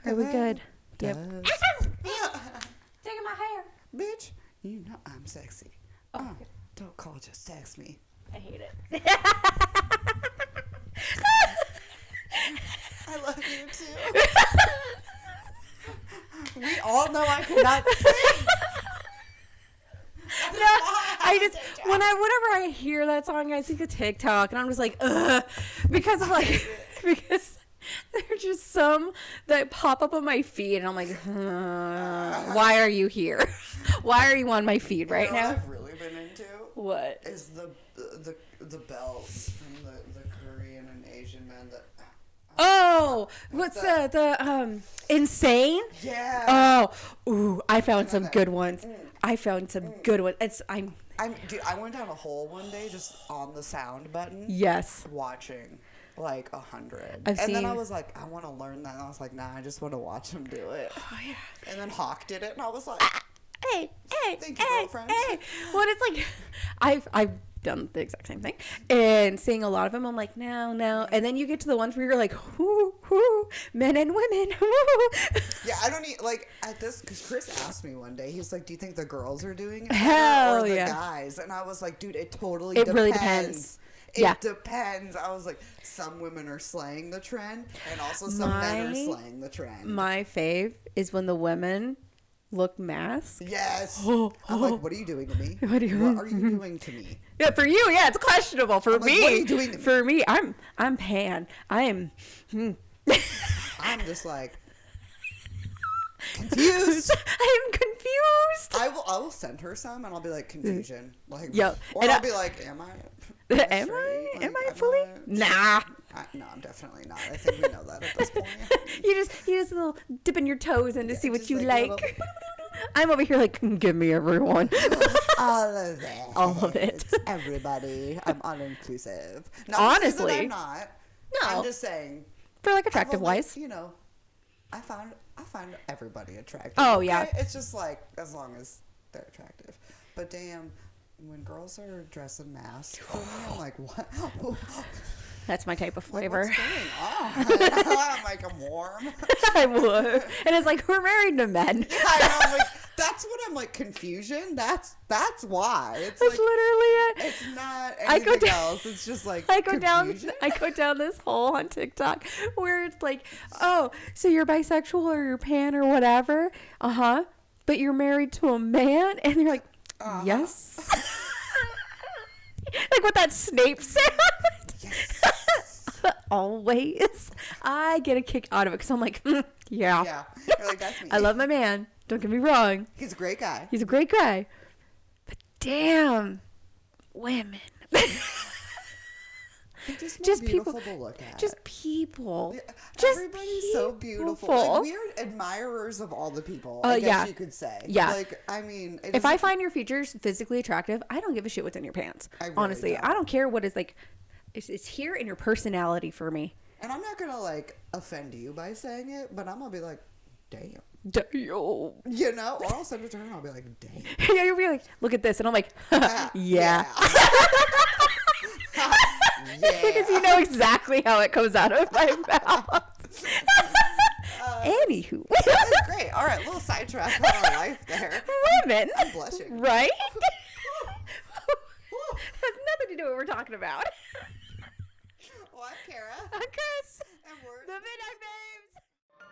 Are we good? Yep. Taking my hair. Bitch, you know I'm sexy. Oh, Don't call, just text me. I hate it. I love you too. We all know I cannot sing. Whenever I hear that song, I think of TikTok, and I'm just like, ugh, because there's just some that pop up on my feed, and I'm like, why are you here? Why are you on my feed right now? What I've really been into? What? Is the bells from the Korean and Asian men that. Oh, what's the Insane? Yeah. Oh, ooh, I found some good ones. Dude, I went down a hole one day just on the sound button. Yes. Watching like 100. I've seen. Then I was like, I want to learn that. And I was like, nah, I just want to watch him do it. Oh yeah. And then Hawk did it, and I was like, hey, thank you, girlfriend. Hey. Well, it's like, I've done the exact same thing, and seeing a lot of them, I'm like, no, and then you get to the ones where you're like, whoo, men and women, whoo. Yeah, I don't need, like, at this, because Chris asked me one day, he was like, do you think the girls are doing it Hell or the yeah. guys? And I was like, dude, it totally It depends. really depends. It depends. I was like, some women are slaying the trend, and also some men are slaying the trend. My fave is when the women look masked. Yes. I'm like, what are you doing to me? What are you doing to me? Yeah, for you, yeah, it's questionable. For me, what are you doing to me? For me, I'm pan. I am. I'm just like confused. I am confused. I will send her some, and I'll be like, confusion. Like, yep. Or I'll be like, am I fully? Nah. No, I'm definitely not. I think we know that at this point. you just a little dipping your toes in to see what you like. Little... I'm over here like, give me everyone. All of it. All of it. Everybody. I'm all-inclusive. Honestly. I'm not. No. I'm just saying. For like attractive wise. You know, I find everybody attractive. Oh, okay? yeah. It's just like, as long as they're attractive. But damn, when girls are dressing masks for me, I'm like, what? That's my type of flavor. Like, what's going on? I'm like, I'm warm. I would. And it's like, we're married to men. Yeah, I know. I'm like, that's what I'm like, confusion. That's why. It's that's like, literally it. It's not anything else. It's just like I go confusion. down this hole on TikTok where it's like, oh, so you're bisexual or you're pan or whatever. But you're married to a man, and you're like, yes. Like with that Snape sound. Yes. Always. I get a kick out of it because I'm like, yeah. Yeah. You're like, that's me. I love my man. Don't get me wrong. He's a great guy. But damn, women. They're just people to look at. Just people. Everybody's so beautiful. Like, we are admirers of all the people. I guess you could say. Yeah. Like, I mean, if I find your features physically attractive, I don't give a shit what's in your pants. Honestly, I don't care what is like. It's here in your personality for me. And I'm not gonna like offend you by saying it, but I'm gonna be like, damn. You know, or I'll send it to her and I'll be like, damn. Yeah, you'll be like, look at this, and I'm like, yeah. Because you know exactly how it comes out of my mouth. Anywho. That's great. All right, little sidetrack on our life there. Women. I'm blushing. Right? Has nothing to do with what we're talking about. Well, I'm Kara. I'm Chris. And we're the Midnight Babes. We're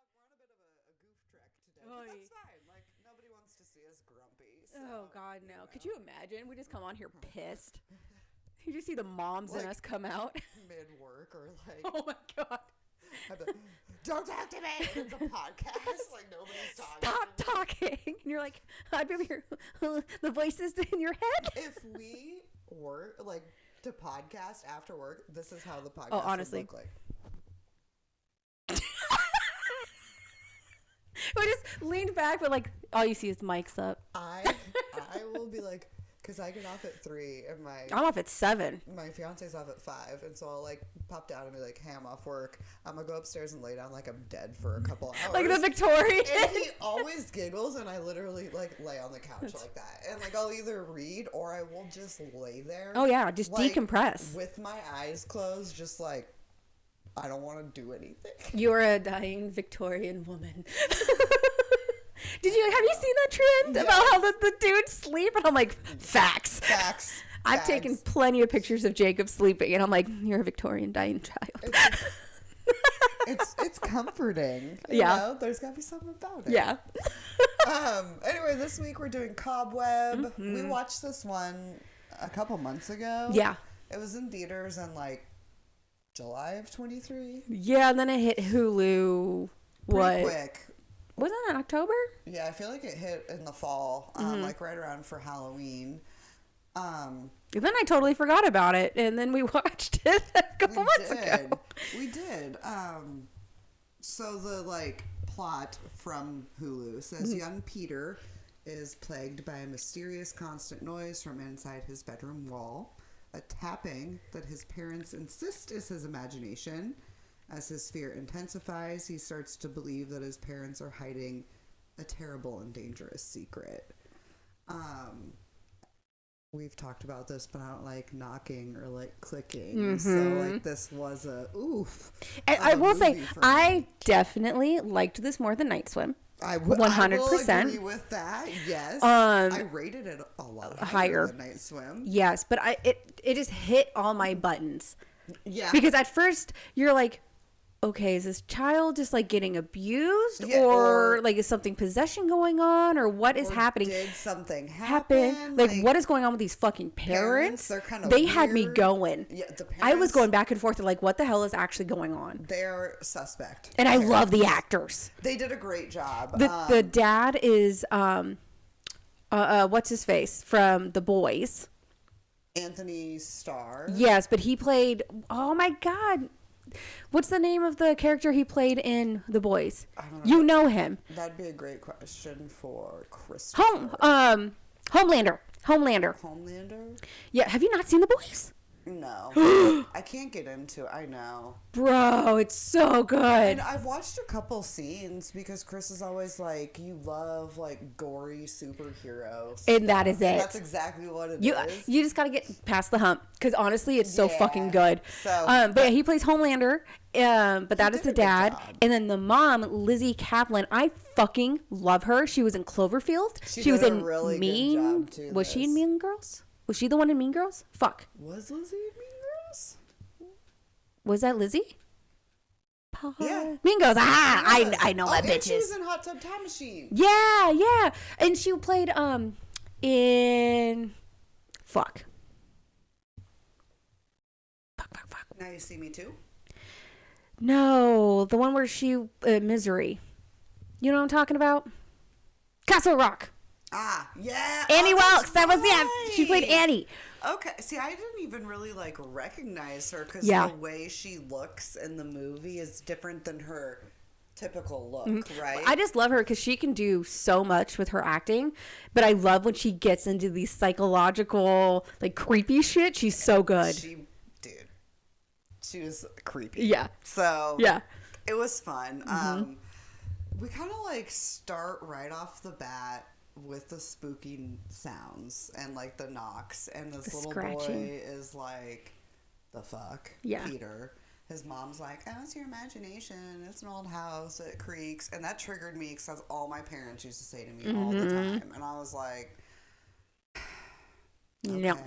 on a bit of a goof trek today. But that's fine. Like, nobody wants to see us grumpy. So, oh, God, no. Could you imagine? We just come on here pissed. You just see the moms in us come out. Mid-work or like... Oh, my God. Don't talk to me. It's a podcast. Like, nobody's talking. Stop talking. And you're like, I'd be over here. The voices in your head. If we were like to podcast after work, this is how the podcast would look like. We just leaned back, but like all you see is mics up. I will be like, Because I get off at 3 and I'm off at 7. my fiance's off at 5, and so I'll like pop down and be like, hey, I'm off work. I'm gonna go upstairs and lay down like I'm dead for a couple hours. Like the Victorian. And he always giggles, and I literally like lay on the couch like that, and like I'll either read or I will just lay there. Oh yeah, just like, decompress with my eyes closed, just like I don't want to do anything. You're a dying Victorian woman. Have you seen that trend about how the dudes sleep? And I'm like, facts. I've taken plenty of pictures of Jacob sleeping, and I'm like, you're a Victorian dying child. It's comforting. You know? There's got to be something about it. Yeah. Anyway, this week we're doing Cobweb. We watched this one a couple months ago. Yeah. It was in theaters in like July of 23. Yeah, and then it hit Hulu. Pretty quick. Wasn't it October? Yeah, I feel like it hit in the fall, like right around for Halloween. And then I totally forgot about it, and then we watched it a couple months ago. We did. So the like plot from Hulu says young Peter is plagued by a mysterious constant noise from inside his bedroom wall, a tapping that his parents insist is his imagination. As his fear intensifies, he starts to believe that his parents are hiding a terrible and dangerous secret. We've talked about this, but I don't like knocking or like clicking. So like this was a oof. I will say, I definitely liked this more than Night Swim. I 100% agree with that. Yes. I rated it a lot higher than Night Swim. Yes, but it just hit all my buttons. Yeah. Because at first you're like, okay, is this child just like getting abused, or like is something possession going on, or what is happening? Did something happen? Like what is going on with these fucking parents? They're kind of they had me going. Yeah, the parents, I was going back and forth to like, what the hell is actually going on? They're suspect. And I love the actors. They did a great job. The dad is what's his face from The Boys? Anthony Starr. Yes, but he played. Oh my God. What's the name of the character he played in The Boys? I don't know. You know him. That'd be a great question for Chris. Homelander. Homelander? Yeah, have you not seen The Boys? No. I can't get into it. I know. Bro, it's so good. And I've watched a couple scenes because Chris is always like, you love like gory superheroes. And that is it. That's exactly what it is. You just got to get past the hump because honestly, it's so fucking good. So, but yeah, he plays Homelander. But that is the dad. And then the mom, Lizzie Kaplan, I fucking love her. She was in Cloverfield. She was in really Mean. Good job too, was she in Mean Girls? Was she the one in Mean Girls? Fuck. Was Lizzie in Mean Girls? Was that Lizzie? Yeah. Mean Girls. I know that bitch. She was in Hot Tub Time Machine. Yeah. And she played in fuck. Now You See Me Too? No, the one where she Misery. You know what I'm talking about? Castle Rock. Ah, yeah. Annie Wilkes. That was she played Annie. Okay. See, I didn't even really like recognize her because the way she looks in the movie is different than her typical look, right? I just love her because she can do so much with her acting, but I love when she gets into these psychological, like creepy shit. She's so good. She was creepy. Yeah. So yeah, it was fun. We kind of like start right off the bat with the spooky sounds and like the knocks, and this little boy is like, the fuck? Yeah. Peter. His mom's like, oh, it's your imagination. It's an old house. It creaks. And that triggered me because that's all my parents used to say to me all the time. And I was like, okay. No.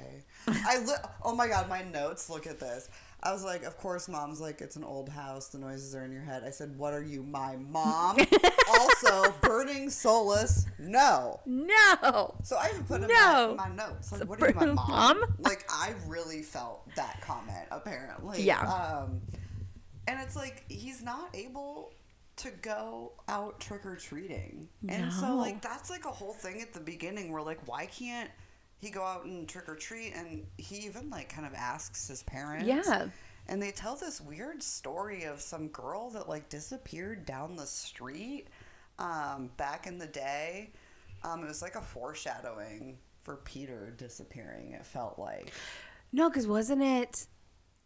Oh my God, my notes. Look at this. I was like, of course, Mom's like, it's an old house. The noises are in your head. I said, what are you, my mom? Also, burning soulless. No. So I even put in my notes. Like, what are you, my mom? Like, I really felt that comment, apparently. Yeah. And it's like, he's not able to go out trick-or-treating. And so, like, that's like a whole thing at the beginning where, like, why can't he go out and trick-or-treat? And he even like kind of asks his parents. Yeah. And they tell this weird story of some girl that like disappeared down the street back in the day. It was like a foreshadowing for Peter disappearing, it felt like. No, because wasn't it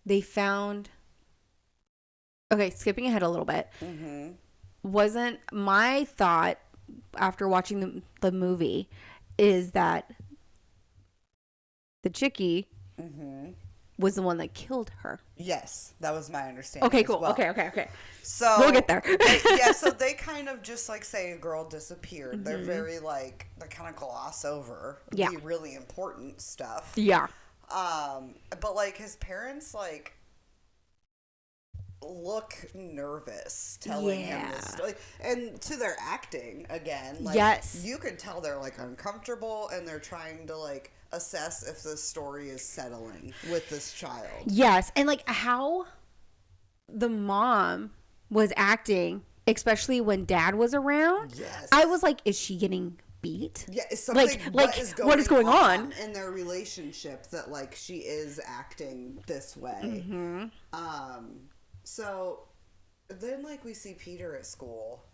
they found... Okay, skipping ahead a little bit. Mm-hmm. Wasn't my thought after watching the movie is that the chickie was the one that killed her. Yes, that was my understanding. Okay, cool. Well. Okay. So we'll get there. So they kind of just like say a girl disappeared. Mm-hmm. They're very like, they kind of gloss over the really important stuff. Yeah. But like his parents like look nervous telling him this story, and to their acting again, like you could tell they're like uncomfortable and they're trying to like assess if the story is settling with this child. Yes, and like how the mom was acting, especially when dad was around. Yes, I was like, is she getting beat? Yeah, it's something what is going on in their relationship that like she is acting this way. Mm-hmm. So then like we see Peter at school,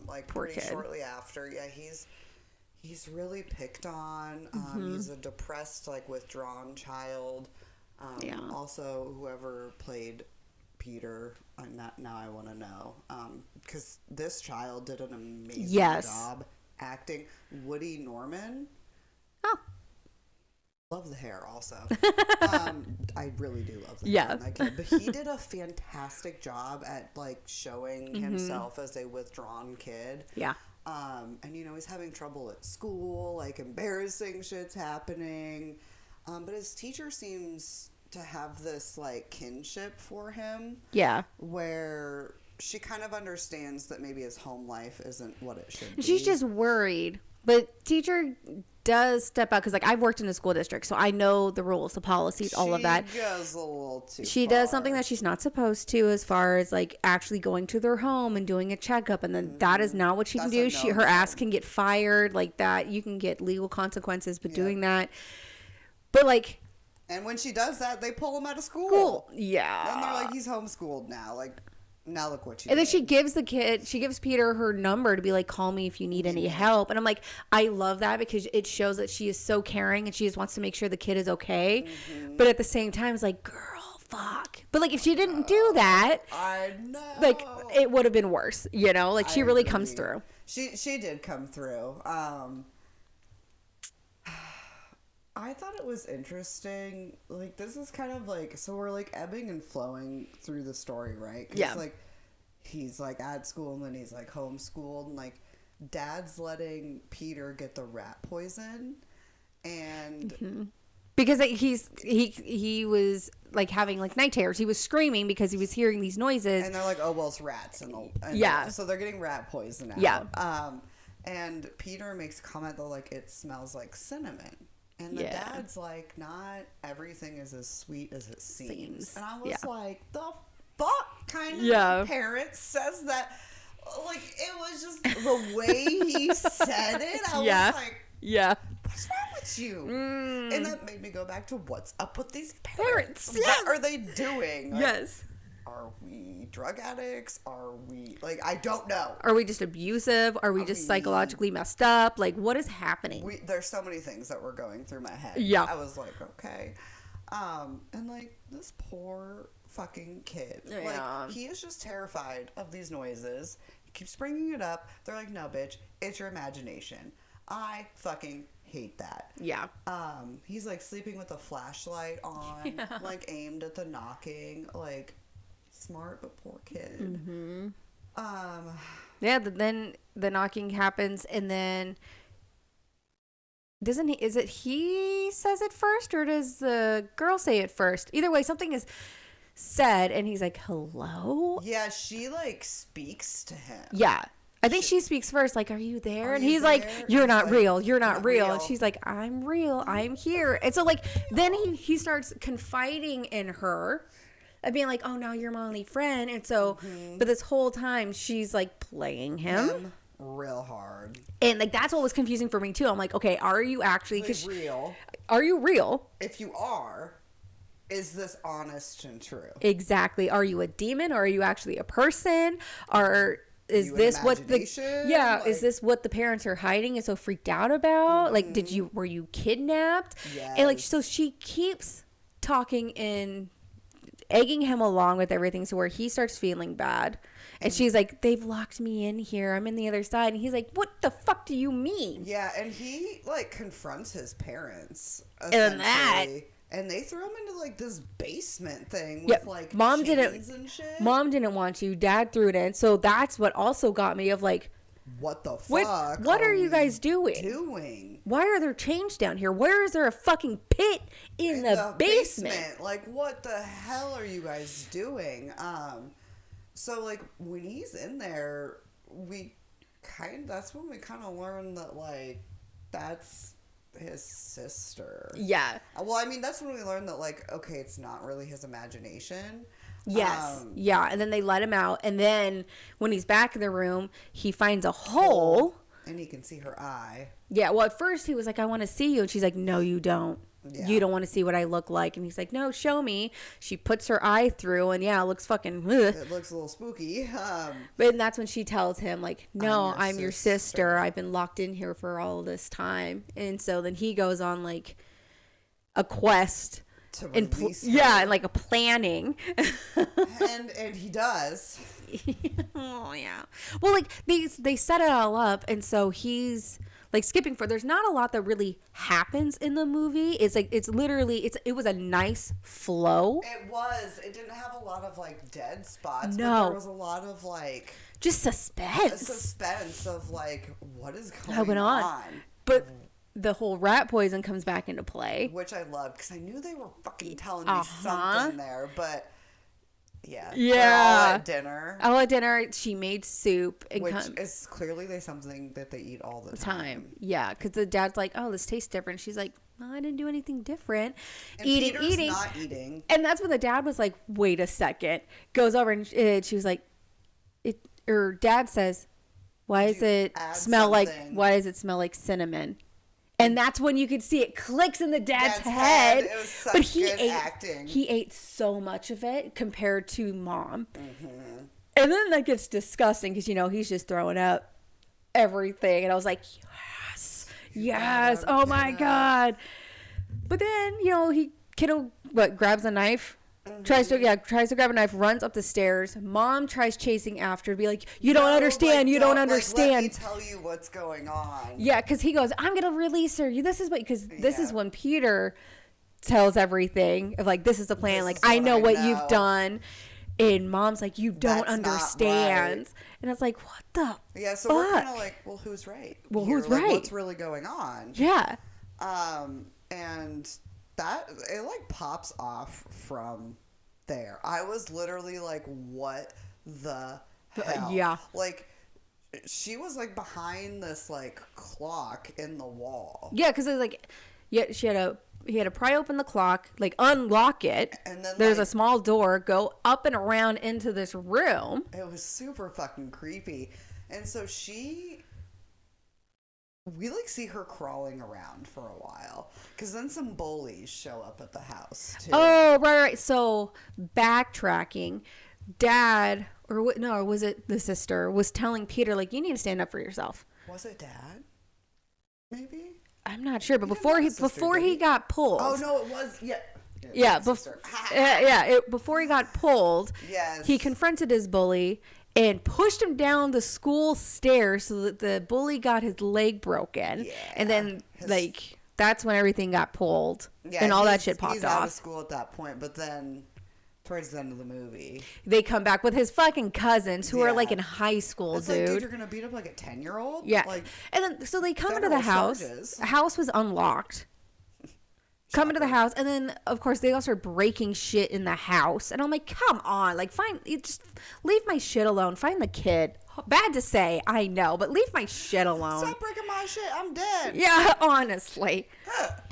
like Poor pretty kid. Shortly after. Yeah, he's really picked on. He's a depressed, like withdrawn child. Also, whoever played Peter, now I want to know, because this child did an amazing job acting. Woody Norman. Oh. Love the hair also. I really do love the hair on that kid. But he did a fantastic job at like showing himself as a withdrawn kid. Yeah. And you know, he's having trouble at school, like embarrassing shit's happening. But his teacher seems to have this like kinship for him. Yeah. Where she kind of understands that maybe his home life isn't what it should be. She's just worried. But teacher does step out because, like, I've worked in a school district, so I know the rules, the policies, all of that. She goes a little too She far. does something that she's not supposed to, as far as like actually going to their home and doing a checkup, and then that is not what she can do. Her ass can get fired, like that. You can get legal consequences, but doing that. But like, and when she does that, they pull him out of school. Yeah, and they're like, he's homeschooled now. Like, now look what you and did. then she gives Peter her number to be like, call me if you need any help. And I'm like, I love that because it shows that she is so caring and she just wants to make sure the kid is okay. But at the same time, it's like, girl, fuck. But like, if she didn't do that, I know, like, it would have been worse, you know? Like, she really comes through. She did come through. I thought it was interesting. Like, this is kind of like, so we're like ebbing and flowing through the story, right? 'Cause like, he's like at school and then he's like homeschooled, and like dad's letting Peter get the rat poison, and because like, he was like having like night terrors. He was screaming because he was hearing these noises, and they're like, oh well, it's rats, and so they're getting rat poison out. And Peter makes a comment though, like, it smells like cinnamon. And the dad's like, not everything is as sweet as it seems. And I was like, the fuck kind of parent says that? Like, it was just the way he said it. I was like, what's wrong with you? And that made me go back to, what's up with these parents? What are they doing? Like, are we drug addicts? Are we, like, I don't know. Are we just abusive? Are we just psychologically messed up? Like, what is happening? There's so many things that were going through my head. I was like, okay. And like, this poor fucking kid. Like, he is just terrified of these noises. He keeps bringing it up. They're like, no, bitch, it's your imagination. I fucking hate that. He's like sleeping with a flashlight on, like aimed at the knocking, like, smart but poor kid. Then the knocking happens, and then is it he says it first, or does the girl say it first? Either way, something is said, and he's like, hello? She like speaks to him. I think she speaks first, like, are you there? And he's like, you're not real. You're not real. And she's like, I'm real. I'm here. And so, like, then he starts confiding in her and being like, oh, now you're my only friend. And so, but this whole time, she's, like, playing him real hard. And, like, that's what was confusing for me, too. I'm like, okay, are you actually real? Are you real? If you are, is this honest and true? Exactly. Are you a demon, or are you actually a person? is this what the like, is this what the parents are hiding and so freaked out about? Like, were you kidnapped? Yes. And like, so she keeps talking and egging him along with everything, so where he starts feeling bad. And she's like, they've locked me in here. I'm in the other side. And he's like, what the fuck do you mean? Yeah, and he, like, confronts his parents, essentially. And they throw him into, like, this basement thing with, like, chains and shit. Mom didn't want to. Dad threw it in. So that's what also got me of, like, what the fuck? What are you guys doing? Why are there chains down here? Where is there a fucking pit in the basement? Like, what the hell are you guys doing? So, like, when he's in there, that's when we kind of learn that, like, that's his sister. Yeah. Well, I mean, that's when we learn that, like, okay, it's not really his imagination. Yes. Yeah. And then they let him out. And then when he's back in the room, he finds a hole. And he can see her eye. Yeah. Well, at first he was like, I want to see you. And she's like, no, you don't. Yeah. You don't want to see what I look like. And he's like, no, show me. She puts her eye through and yeah, it looks fucking It looks a little spooky. But that's when she tells him like, no, I'm your sister. I've been locked in here for all this time. And so then he goes on like a quest to release her. Yeah, and like a planning. and he does. Oh yeah. Well, like they set it all up, and so he's like skipping for. There's not a lot that really happens in the movie. It's like it was a nice flow. It was. It didn't have a lot of like dead spots. No, but there was a lot of like just suspense. Suspense of like what is going on. But the whole rat poison comes back into play, which I loved because I knew they were fucking telling me something there, but. Yeah. All at dinner. She made soup. Which is clearly something that they eat all the time. Yeah, because the dad's like, oh, this tastes different. She's like, no, I didn't do anything different. And Peter's not eating. And that's when the dad was like, wait a second. Goes over and she was like, her dad says, why does it smell like cinnamon? And that's when you could see it clicks in the dad's head. It was such good acting. He ate so much of it compared to mom. Mm-hmm. And then that gets disgusting because, he's just throwing up everything. And I was like, yes. Oh, my God. But then, kiddo grabs a knife. Mm-hmm. Tries to grab a knife, runs up the stairs. Mom tries chasing after to be like, you don't understand. Let me tell you what's going on. Yeah, because he goes, I'm gonna release her. This is when Peter tells everything of like, this is the plan. Like, I know what you've done. And Mom's like, you don't understand. Right. And it's like, what the so fuck? We're kind of like, well, who's right? Well, who's right? What's really going on? Yeah. And that it like pops off from there. I was literally like, what the hell? Yeah. Like, she was like behind this like clock in the wall. Yeah, because it was like, he had to pry open the clock, like unlock it, and then there's a small door, go up and around into this room. It was super fucking creepy. And so we like see her crawling around for a while because then some bullies show up at the house too. Oh, right. So backtracking, Dad, or was it the sister, was telling Peter like, you need to stand up for yourself. Was it Dad? Maybe. I'm not sure, but before he got pulled. Oh no, it was before he got pulled. Yes. He confronted his bully and pushed him down the school stairs so that the bully got his leg broken. Yeah. And then, that's when everything got pulled. Yeah, and all that shit popped off. He's out of school at that point, but then towards the end of the movie, they come back with his fucking cousins who are, like, in high school, it's dude. Like, dude, you're going to beat up, like, a 10-year-old? Yeah. Like, and then, so they come into the house. Charges. The house was unlocked. Come into the house, and then of course they all start breaking shit in the house, and I'm like, come on, like, just leave my shit alone. Find the kid. Bad to say, I know, but leave my shit alone. Stop breaking my shit. I'm dead. Yeah, honestly.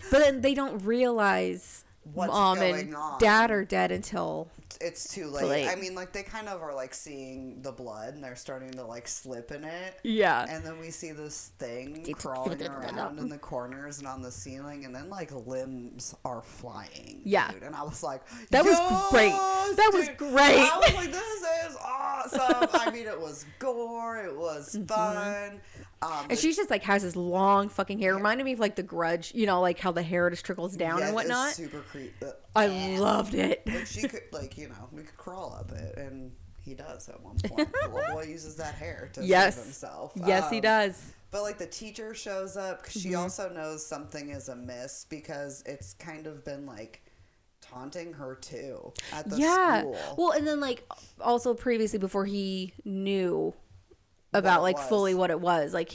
But then they don't realize what's Mom going and on. Dad are dead until it's too late. I mean, like, they kind of are like seeing the blood and they're starting to like slip in it. Yeah. And then we see this thing crawling around in the corners and on the ceiling, and then like limbs are flying. Yeah. Dude. And I was like, that was great. That was great. I was like, this is awesome. I mean, it was gore. It was fun. And she just like has this long fucking hair. Reminded me of like The Grudge, you know, like how the hair just trickles down and whatnot. Super creepy. I loved it. Like she could, like, you know, we could crawl up it, and he does at one point. The little boy uses that hair to save himself. Yes, he does. But like the teacher shows up because she also knows something is amiss because it's kind of been like taunting her too at the school. Well, and then like also previously before he knew about like fully what it was, like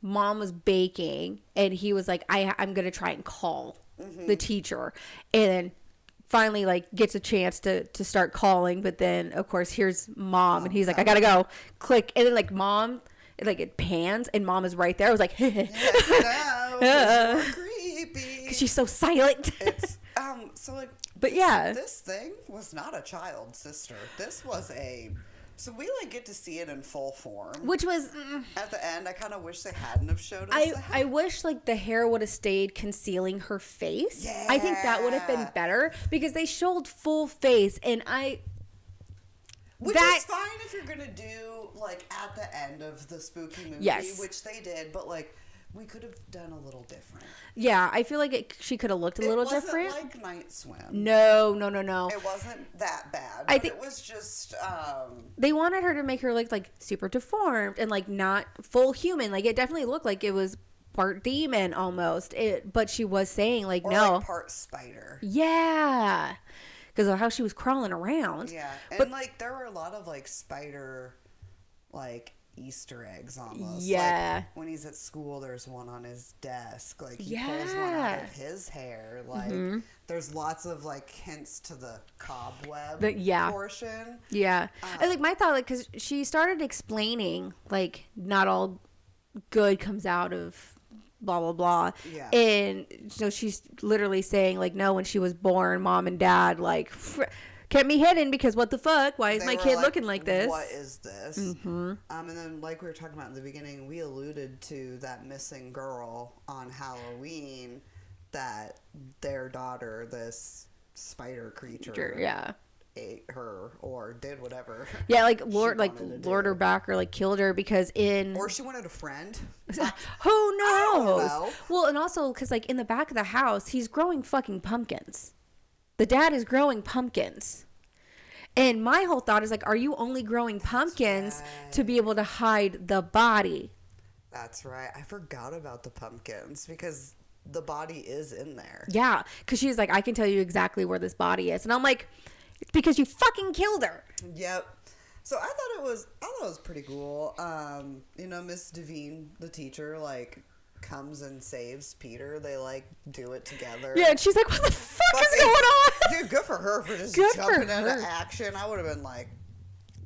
mom was baking and he was like, I'm gonna try and call the teacher, and then finally like gets a chance to start calling, but then of course here's mom and he's like, I gotta go, click, and then like mom, like it pans and mom is right there. I was like, creepy because she's so silent. It's so like, but this thing was not a child sister. This was so we like get to see it in full form, which was at the end. I kind of wish they hadn't have showed us. I wish like the hair would have stayed concealing her face. Yeah. I think that would have been better because they showed full face, and which is fine if you're gonna do like at the end of the spooky movie, which they did, but like we could have done a little different. Yeah, I feel like she could have looked a little different. It wasn't like Night Swim. No. It wasn't that bad. I think it was just they wanted her to make her look like super deformed and like not full human. Like it definitely looked like it was part demon almost. But she was saying like like part spider. Yeah. Because of how she was crawling around. Yeah. And like there were a lot of like spider like Easter eggs almost. Yeah. Like, when he's at school, there's one on his desk. Like he pulls one out of his hair. Like there's lots of like hints to the cobweb portion. Yeah. And like my thought, like, because she started explaining like not all good comes out of blah blah blah. Yeah. And so she's literally saying like, no, when she was born, mom and dad like can't be hidden because what the fuck? Why is my kid looking like this? What is this? And then like we were talking about in the beginning, we alluded to that missing girl on Halloween, that their daughter, this spider creature, ate her or did whatever. Yeah, like lured her back or like killed her because or she wanted a friend. Who knows? Well, and also because like in the back of the house, he's growing fucking pumpkins. The dad is growing pumpkins. And my whole thought is like, are you only growing pumpkins to be able to hide the body? That's right. I forgot about the pumpkins because the body is in there. Yeah. Because she's like, I can tell you exactly where this body is. And I'm like, it's because you fucking killed her. Yep. So I thought it was pretty cool. You know, Miss Devine, the teacher, like comes and saves Peter. They like do it together. Yeah, and she's like, what the fuck is going on? Dude, good for her for just jumping into action. I would have been like,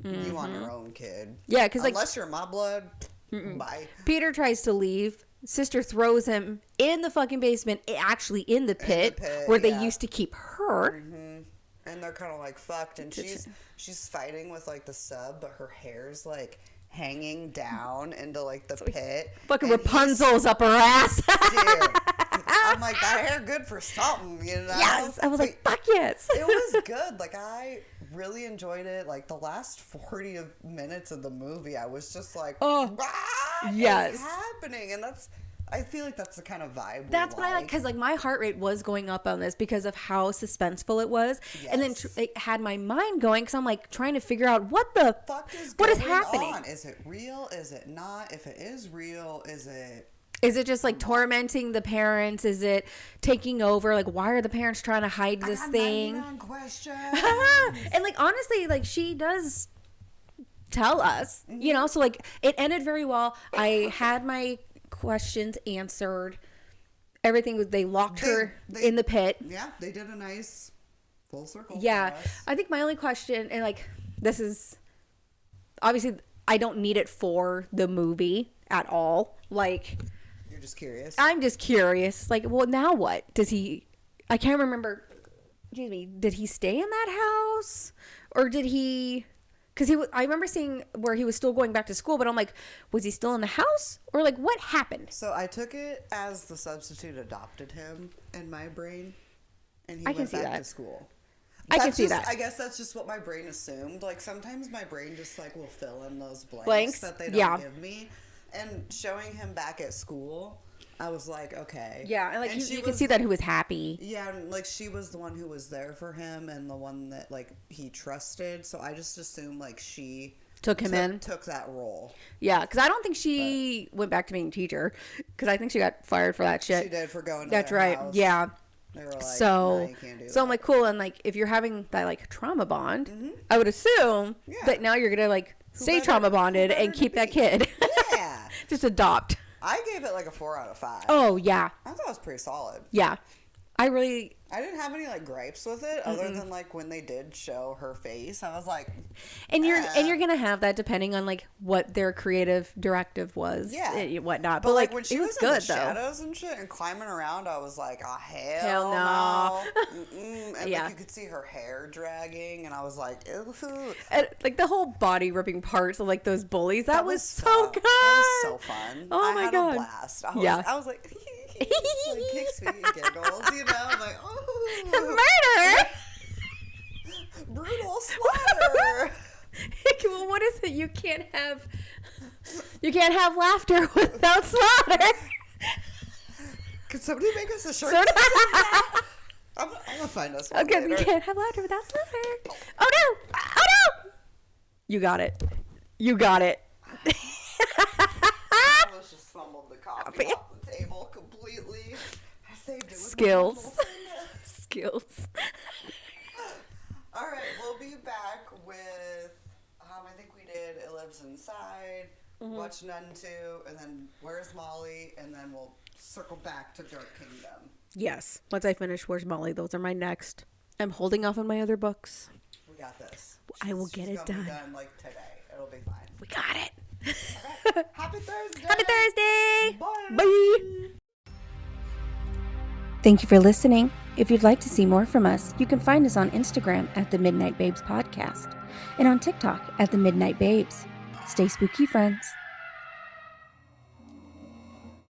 you on your own, kid. Yeah, because like, unless you're my blood, bye. Peter tries to leave. Sister throws him in the fucking basement, actually in the pit where they used to keep her. And they're kind of like fucked, and she's fighting with like the sub, but her hair's like hanging down into like the pit. Fucking Rapunzel's up her ass. Dude, I'm like, that hair good for something, you know? Yes, I was like, fuck yes. It was good. Like I really enjoyed it. Like the last 40 minutes of the movie, I was just like, what is happening? And I feel like that's the kind of vibe. That's what I like, because like my heart rate was going up on this because of how suspenseful it was, and then it had my mind going because I'm like trying to figure out what the fuck is happening. Is it real? Is it not? If it is real, is it just like tormenting the parents? Is it taking over? Like, why are the parents trying to hide this thing? 99 questions. And like honestly, like she does tell us, you know. So like it ended very well. I had my questions answered. Everything was, they locked her in the pit. Yeah, they did a nice full circle. Yeah, I think my only question, and like this is obviously I don't need it for the movie at all. Like, you're just curious. I'm just curious. Like, well, now what does he? I can't remember. Excuse me. Did he stay in that house, or did he? Because I remember seeing where he was still going back to school, but I'm like, was he still in the house? Or like, what happened? So I took it as the substitute adopted him in my brain, and he went back to school. I can see that. I guess that's just what my brain assumed. Like, sometimes my brain just, like, will fill in those blanks that they don't give me. And showing him back at school, I was like, okay. Yeah, and, like, you can see that he was happy. Yeah, and, like, she was the one who was there for him and the one that, like, he trusted. So I just assumed, like, she... Took that role. Yeah, because I don't think she went back to being a teacher. Because I think she got fired for that shit. She did, for going to That's their right. house. Yeah. They were like, so, no, you can't do that. I'm like, cool. And, like, if you're having that, like, trauma bond, I would assume that now you're going to, like, stay trauma bonded and keep that kid. Yeah. Just adopt. I gave it, like, a 4 out of 5. Oh, yeah. I thought it was pretty solid. Yeah. I didn't have any, like, gripes with it other than, like, when they did show her face. I was like, and you're gonna have that depending on, like, what their creative directive was, and whatnot. But like when she was in the shadows and shit and climbing around, I was like, oh hell no. And like, you could see her hair dragging, and I was like, ew. And, like, the whole body ripping parts of, like, those bullies. That was so good. That was so fun. Oh my God. I had a blast. I was like. Like, kicks me and giggles, you know? I'm like, oh. Murder! Brutal slaughter! Well, what is it? You can't have laughter without slaughter. Could somebody make us a shirt? I'm gonna find us one later. You can't have laughter without slaughter. Oh no! Oh no! You got it. I almost just fumbled the copy off the table completely. I saved it with Skills. All right, we'll be back with, I think we did It Lives Inside, watch Nun 2, and then Where's Molly, and then we'll circle back to Dark Kingdom. Yes. Once I finish Where's Molly, those are my next. I'm holding off on my other books. We got this. I will get it done. Be done, like, today. It'll be fine. We got it. Right. Happy Thursday. Happy Thursday. Bye. Bye. Thank you for listening. If you'd like to see more from us, you can find us on Instagram at The Midnight Babes Podcast and on TikTok at The Midnight Babes. Stay spooky, friends.